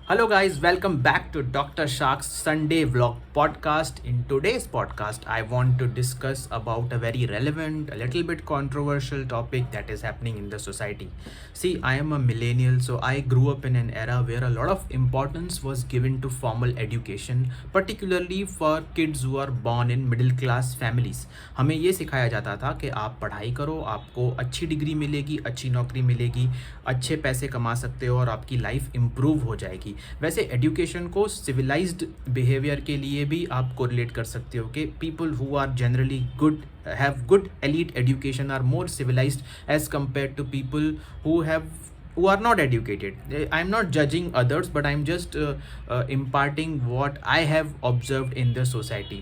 Hello, guys, welcome back to Dr. Shark's Sunday Vlog podcast. In today's podcast, I want to discuss about a very relevant, a little bit controversial topic that is happening in the society. See, I am a millennial, so I grew up in an era where a lot of importance was given to formal education, particularly for kids who are born in middle class families. हमें ये सिखाया जाता था कि आप पढ़ाई करो, आपको अच्छी डिग्री मिलेगी, अच्छी नौकरी मिलेगी, अच्छे पैसे कमा सकते हो और आपकी लाइफ इम्प्रूव हो जाएगी। वैसे एजुकेशन को सिविलाइज्ड बिहेवियर के लिए भी आप कोरिलेट कर सकते हो कि people who are generally good have good elite education are more civilized as compared to people who are not educated. I'm not judging others, but I'm just imparting what I have observed in the society.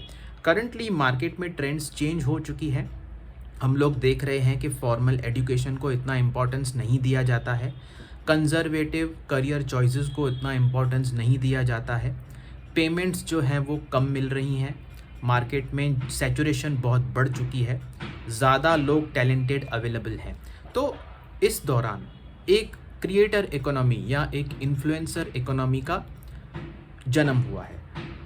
Currently market में trends change हो चुकी है. हम लोग देख रहे हैं कि फॉर्मल एजुकेशन को इतना इम्पोर्टेंस नहीं दिया जाता है, कंजर्वेटिव करियर चॉइसेस को इतना इम्पोर्टेंस नहीं दिया जाता है, पेमेंट्स जो हैं वो कम मिल रही हैं, मार्केट में सैचुरेशन बहुत बढ़ चुकी है, ज़्यादा लोग टैलेंटेड अवेलेबल हैं। तो इस दौरान एक क्रिएटर इकोनॉमी या एक इन्फ्लुएंसर इकोनॉमी का जन्म हुआ है।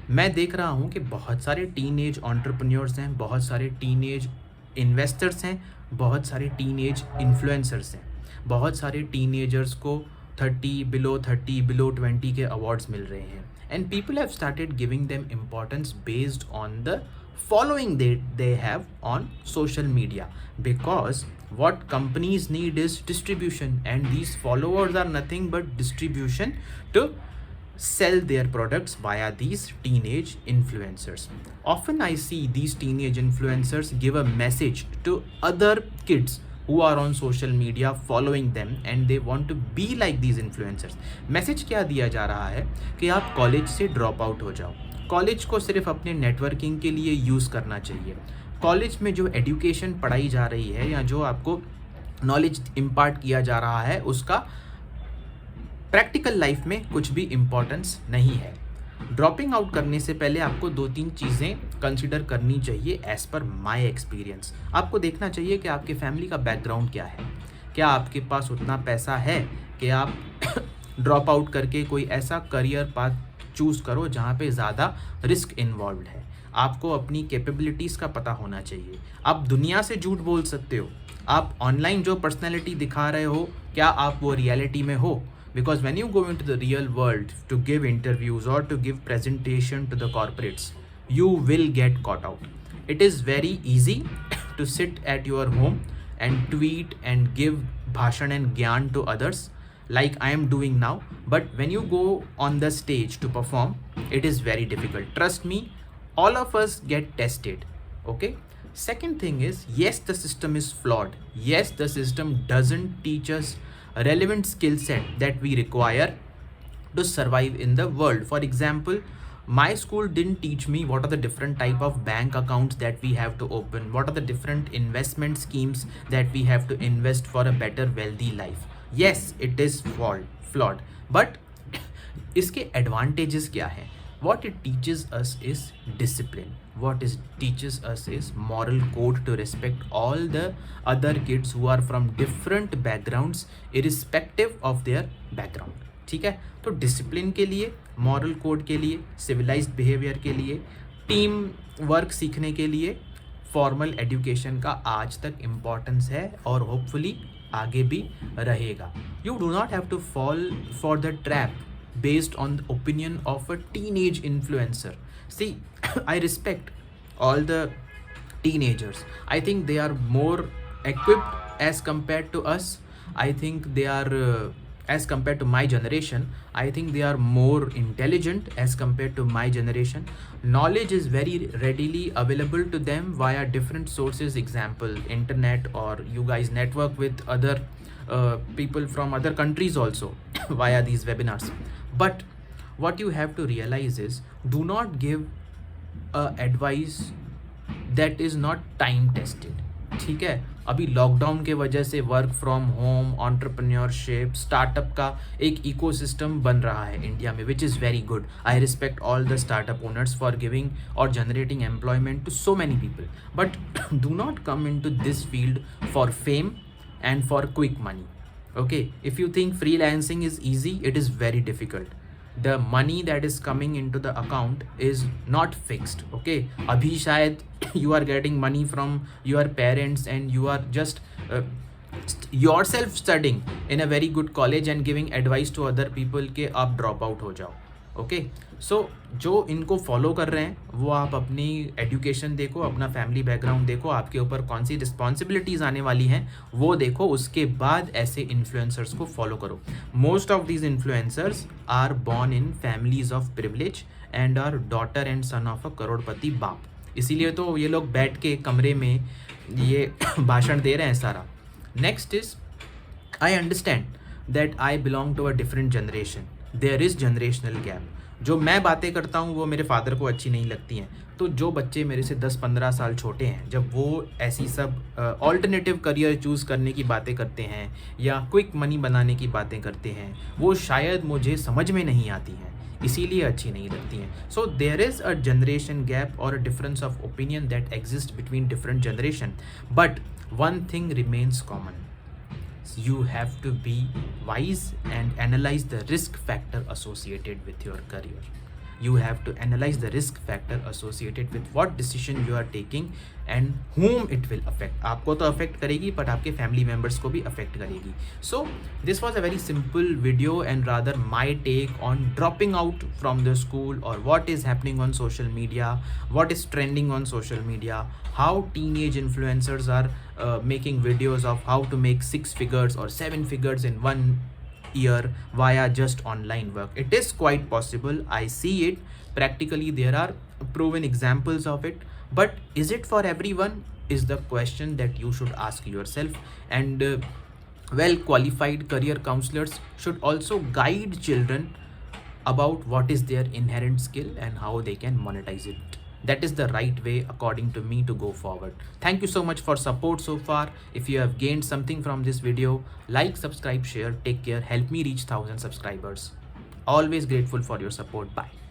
मैं देख रहा हूँ कि बहुत सारे टीनेज एंटरप्रेन्योर्स हैं, बहुत सारे टीनेज इन्वेस्टर्स हैं, बहुत सारे टीनेज इन्फ्लुएंसर्स हैं, बहुत सारे टीनेजर्स को 30 बिलो 20 के अवार्ड्स मिल रहे हैं and people have started giving them importance based on the following they have on social media, because what companies need is distribution, and these followers are nothing but distribution to sell their products via these teenage influencers. Often I see these teenage influencers give a message to other kids who are on social media following them and they want to be like these influencers. Message क्या दिया जा रहा है कि आप college से drop out हो जाओ, कॉलेज को सिर्फ अपने नेटवर्किंग के लिए यूज़ करना चाहिए, कॉलेज में जो एजुकेशन पढ़ाई जा रही है या जो आपको नॉलेज इम्पार्ट किया जा रहा है उसका प्रैक्टिकल लाइफ में कुछ भी इम्पोर्टेंस नहीं है। ड्रॉपिंग आउट करने से पहले आपको 2-3 चीज़ें कंसिडर करनी चाहिए एज़ पर माय एक्सपीरियंस। आपको देखना चाहिए कि आपके फैमिली का बैकग्राउंड क्या है, क्या आपके पास उतना पैसा है कि आप ड्रॉप आउट करके कोई ऐसा करियर पाथ चूज़ करो जहाँ पे ज़्यादा रिस्क इन्वॉल्व है। आपको अपनी कैपेबिलिटीज़ का पता होना चाहिए। आप दुनिया से झूठ बोल सकते हो, आप ऑनलाइन जो पर्सनैलिटी दिखा रहे हो क्या आप वो रियलिटी में हो? Because when you go into the real world to give interviews or to give presentation to the corporates, you will get caught out. It is very easy to sit at your home and tweet and give bhashan and gyan to others like I am doing now, but when you go on the stage to perform, it is very difficult. Trust me, all of us get tested. Okay? Second thing is, yes, the system is flawed. Yes, the system doesn't teach us a relevant skill set that we require to survive in the world. For example, my school didn't teach me what are the different type of bank accounts that we have to open, what are the different investment schemes that we have to invest for a better wealthy life. Yes, it is flawed, but इसके advantages क्या हैं? What it teaches us is discipline. What it teaches us is moral code to respect all the other kids who are from different backgrounds irrespective of their background. ठीक है, तो discipline के लिए, moral code के लिए, civilised behaviour के लिए, team work सीखने के लिए फॉर्मल एजुकेशन का आज तक इम्पॉर्टेंस है और होपफुली आगे भी रहेगा. You do not have to fall for the trap based on the opinion of a teenage influencer. See, I respect all the teenagers. I think they are more equipped as compared to us. I think they are as compared to my generation. I think they are more intelligent as compared to my generation. Knowledge is very readily available to them via different sources, example internet, or you guys network with other people from other countries also via these webinars. But what you have to realize is, do not give advice that is not time tested. ठीक है, अभी lockdown के वजह से work from home, entrepreneurship, startup का एक ecosystem बन रहा है इंडिया में, which is very good. I respect all the startup owners for giving और generating employment to so many people, but do not come into this field for fame and for quick money. Okay, if you think freelancing is easy, it is very difficult. the money that is coming into the account is not fixed. Okay, abhi shayad you are getting money from your parents and you are just yourself studying in a very good college and giving advice to other people के आप drop out हो जाओ. Okay, सो जो इनको follow कर रहे हैं वो आप अपनी एजुकेशन देखो, अपना फैमिली बैकग्राउंड देखो, आपके ऊपर कौन सी रिस्पॉन्सिबिलिटीज़ आने वाली हैं वो देखो, उसके बाद ऐसे इन्फ्लुएंसर्स को फॉलो करो. Most of these influencers are born in families of privilege and are daughter and son of a crorepati baap. इसीलिए तो ये लोग बैठ के कमरे में ये भाषण दे रहे हैं सारा. Next is, I understand that I belong to a different generation. There is generational gap. जो मैं बातें करता हूँ वो मेरे फादर को अच्छी नहीं लगती हैं. तो जो बच्चे मेरे से 10-15 साल छोटे हैं, जब वो ऐसी सब ऑल्टरनेटिव करियर चूज़ करने की बातें करते हैं या क्विक मनी बनाने की बातें करते हैं, वो शायद मुझे समझ में नहीं आती हैं, इसीलिए अच्छी नहीं लगती हैं. So there is a generation gap और a difference of opinion that exist between different generation. But one thing remains common: you have to be wise and analyze the risk factor associated with your career. You have to analyze the risk factor associated with what decision you are taking and whom it will affect. आपको तो affect करेगी but आपके family members को भी affect करेगी. So this was a very simple video and rather my take on dropping out from the school or what is happening on social media, what is trending on social media, how teenage influencers are making videos of how to make 6 figures or 7 figures in 1 year via just online work. It is quite possible. I see it practically. There are proven examples of it. But is it for everyone is the question that you should ask yourself. And well qualified career counselors should also guide children about what is their inherent skill and how they can monetize it. That is the right way according to me to go forward. Thank you so much for support so far. If you have gained something from this video, like, subscribe, share, take care, help me reach 1,000 subscribers. Always grateful for your support. Bye.